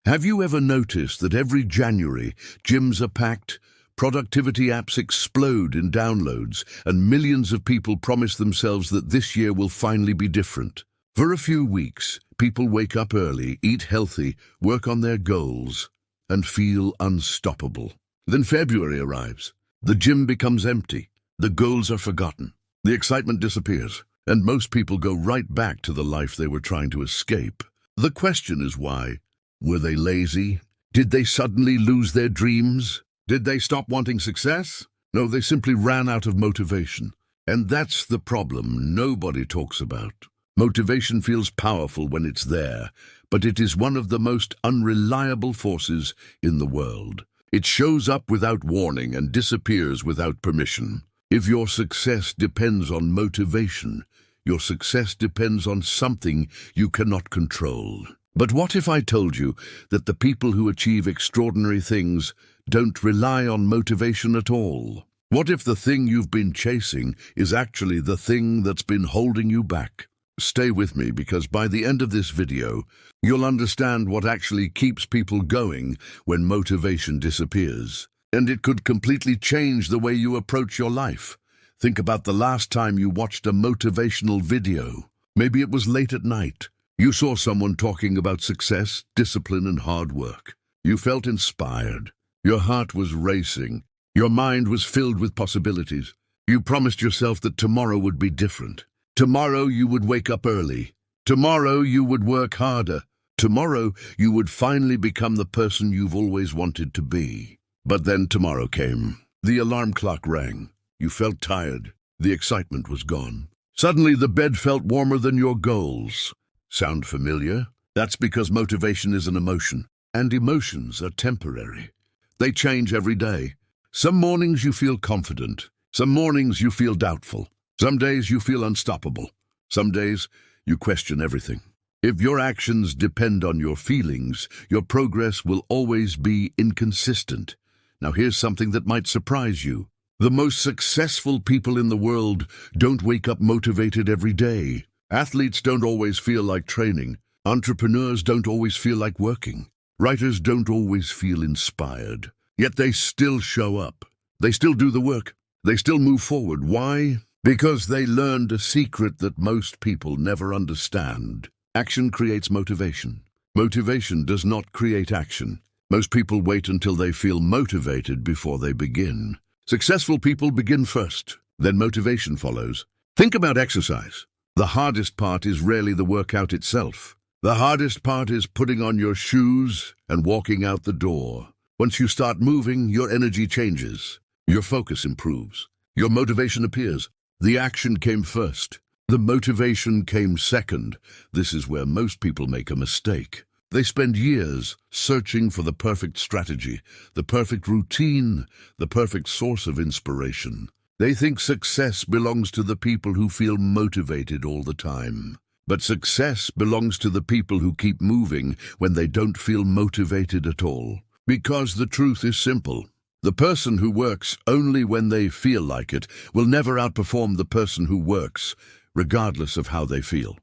Have you ever noticed that every January, gyms are packed, productivity apps explode in downloads, and millions of people promise themselves that this year will finally be different? For a few weeks, people wake up early, eat healthy, work on their goals, and feel unstoppable. Then February arrives. The gym becomes empty. The goals are forgotten. The excitement disappears, and most people go right back to the life they were trying to escape. The question is why? Were they lazy? Did they suddenly lose their dreams? Did they stop wanting success? No, they simply ran out of motivation. And that's the problem nobody talks about. Motivation feels powerful when it's there, but it is one of the most unreliable forces in the world. It shows up without warning and disappears without permission. If your success depends on motivation, your success depends on something you cannot control. But what if I told you that the people who achieve extraordinary things don't rely on motivation at all? What if the thing you've been chasing is actually the thing that's been holding you back? Stay with me, because by the end of this video, you'll understand what actually keeps people going when motivation disappears. And it could completely change the way you approach your life. Think about the last time you watched a motivational video. Maybe it was late at night. You saw someone talking about success, discipline, and hard work. You felt inspired. Your heart was racing. Your mind was filled with possibilities. You promised yourself that tomorrow would be different. Tomorrow you would wake up early. Tomorrow you would work harder. Tomorrow you would finally become the person you've always wanted to be. But then tomorrow came. The alarm clock rang. You felt tired. The excitement was gone. Suddenly the bed felt warmer than your goals. Sound familiar? That's because motivation is an emotion, and emotions are temporary. They change every day. Some mornings you feel confident. Some mornings you feel doubtful. Some days you feel unstoppable. Some days you question everything. If your actions depend on your feelings, your progress will always be inconsistent. Now here's something that might surprise you. The most successful people in the world don't wake up motivated every day. Athletes don't always feel like training. Entrepreneurs don't always feel like working. Writers don't always feel inspired. Yet they still show up. They still do the work. They still move forward. Why? Because they learned a secret that most people never understand. Action creates motivation. Motivation does not create action. Most people wait until they feel motivated before they begin. Successful people begin first, then motivation follows. Think about exercise. The hardest part is rarely the workout itself. The hardest part is putting on your shoes and walking out the door. Once you start moving, your energy changes. Your focus improves. Your motivation appears. The action came first. The motivation came second. This is where most people make a mistake. They spend years searching for the perfect strategy, the perfect routine, the perfect source of inspiration. They think success belongs to the people who feel motivated all the time. But success belongs to the people who keep moving when they don't feel motivated at all. Because the truth is simple. The person who works only when they feel like it will never outperform the person who works, regardless of how they feel.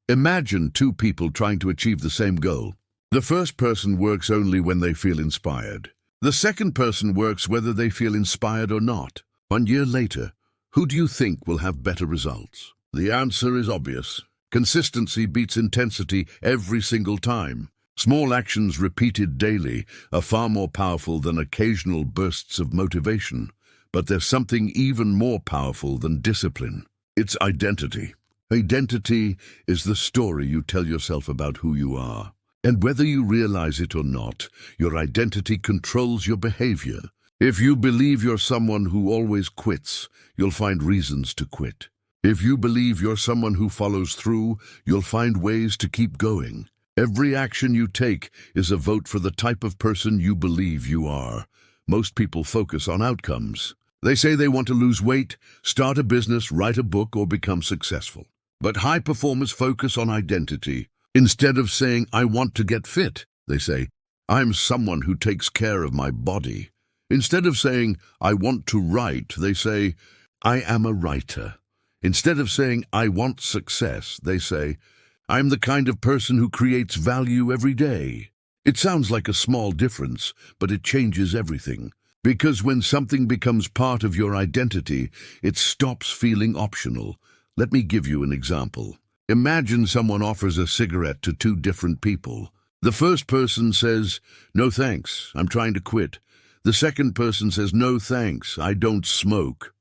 Imagine two people trying to achieve the same goal. The first person works only when they feel inspired. The second person works whether they feel inspired or not. 1 year later, who do you think will have better results? The answer is obvious. Consistency beats intensity every single time. Small actions repeated daily are far more powerful than occasional bursts of motivation. But there's something even more powerful than discipline. It's identity. Identity is the story you tell yourself about who you are. And whether you realize it or not, your identity controls your behavior. If you believe you're someone who always quits, you'll find reasons to quit. If you believe you're someone who follows through, you'll find ways to keep going. Every action you take is a vote for the type of person you believe you are. Most people focus on outcomes. They say they want to lose weight, start a business, write a book, or become successful. But high performers focus on identity. Instead of saying, I want to get fit, they say, I'm someone who takes care of my body. Instead of saying, I want to write, they say, I am a writer. Instead of saying, I want success, they say, I'm the kind of person who creates value every day. It sounds like a small difference, but it changes everything. Because when something becomes part of your identity, it stops feeling optional. Let me give you an example. Imagine someone offers a cigarette to two different people. The first person says, "No thanks, I'm trying to quit." The second person says, "No thanks, I don't smoke."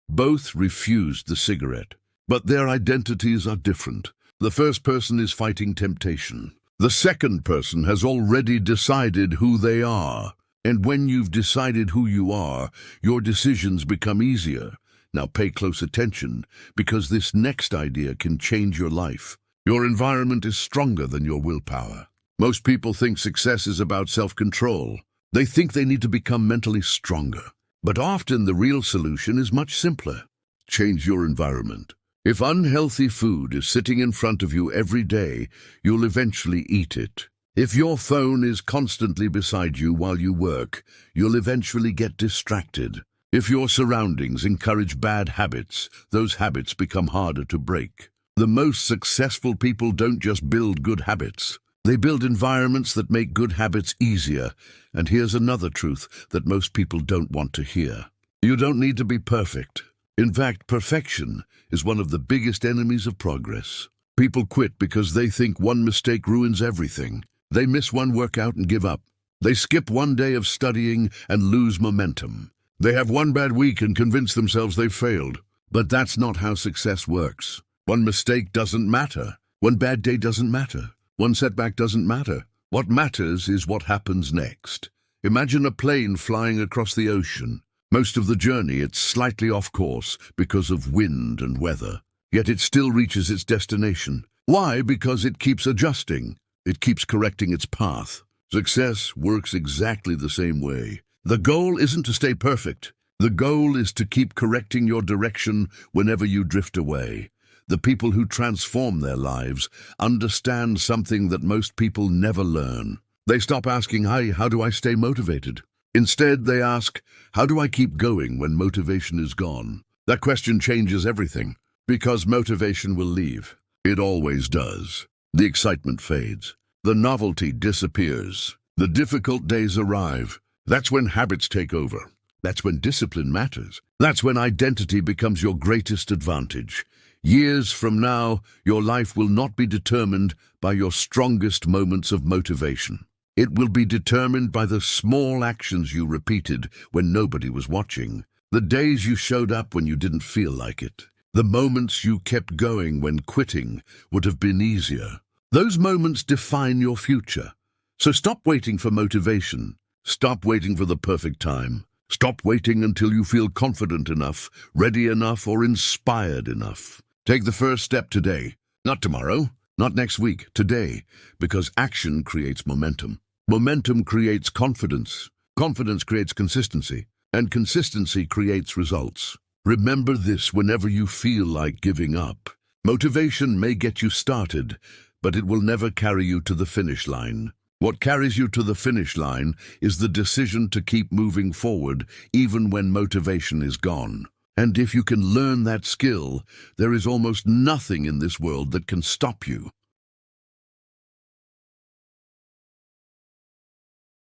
Both refused the cigarette, but their identities are different. The first person is fighting temptation. The second person has already decided who they are. And when you've decided who you are, your decisions become easier. Now pay close attention, because this next idea can change your life. Your environment is stronger than your willpower. Most people think success is about self-control. They think they need to become mentally stronger. But often the real solution is much simpler. Change your environment. If unhealthy food is sitting in front of you every day, you'll eventually eat it. If your phone is constantly beside you while you work, you'll eventually get distracted. If your surroundings encourage bad habits, those habits become harder to break. The most successful people don't just build good habits. They build environments that make good habits easier. And here's another truth that most people don't want to hear. You don't need to be perfect. In fact, perfection is one of the biggest enemies of progress. People quit because they think one mistake ruins everything. They miss one workout and give up. They skip one day of studying and lose momentum. They have one bad week and convince themselves they've failed. But that's not how success works. One mistake doesn't matter. One bad day doesn't matter. One setback doesn't matter. What matters is what happens next. Imagine a plane flying across the ocean. Most of the journey it's slightly off course because of wind and weather. Yet it still reaches its destination. Why? Because it keeps adjusting. It keeps correcting its path. Success works exactly the same way. The goal isn't to stay perfect. The goal is to keep correcting your direction whenever you drift away. The people who transform their lives understand something that most people never learn. They stop asking, "Hey, how do I stay motivated?" Instead, they ask, "How do I keep going when motivation is gone?" That question changes everything, because motivation will leave. It always does. The excitement fades. The novelty disappears. The difficult days arrive. That's when habits take over. That's when discipline matters. That's when identity becomes your greatest advantage. Years from now, your life will not be determined by your strongest moments of motivation. It will be determined by the small actions you repeated when nobody was watching. The days you showed up when you didn't feel like it. The moments you kept going when quitting would have been easier. Those moments define your future. So stop waiting for motivation. Stop waiting for the perfect time. Stop waiting until you feel confident enough, ready enough, or inspired enough. Take the first step today. Not tomorrow, not next week, today. Because action creates momentum. Momentum creates confidence. Confidence creates consistency. And consistency creates results. Remember this whenever you feel like giving up. Motivation may get you started, but it will never carry you to the finish line. What carries you to the finish line is the decision to keep moving forward even when motivation is gone. And if you can learn that skill, there is almost nothing in this world that can stop you.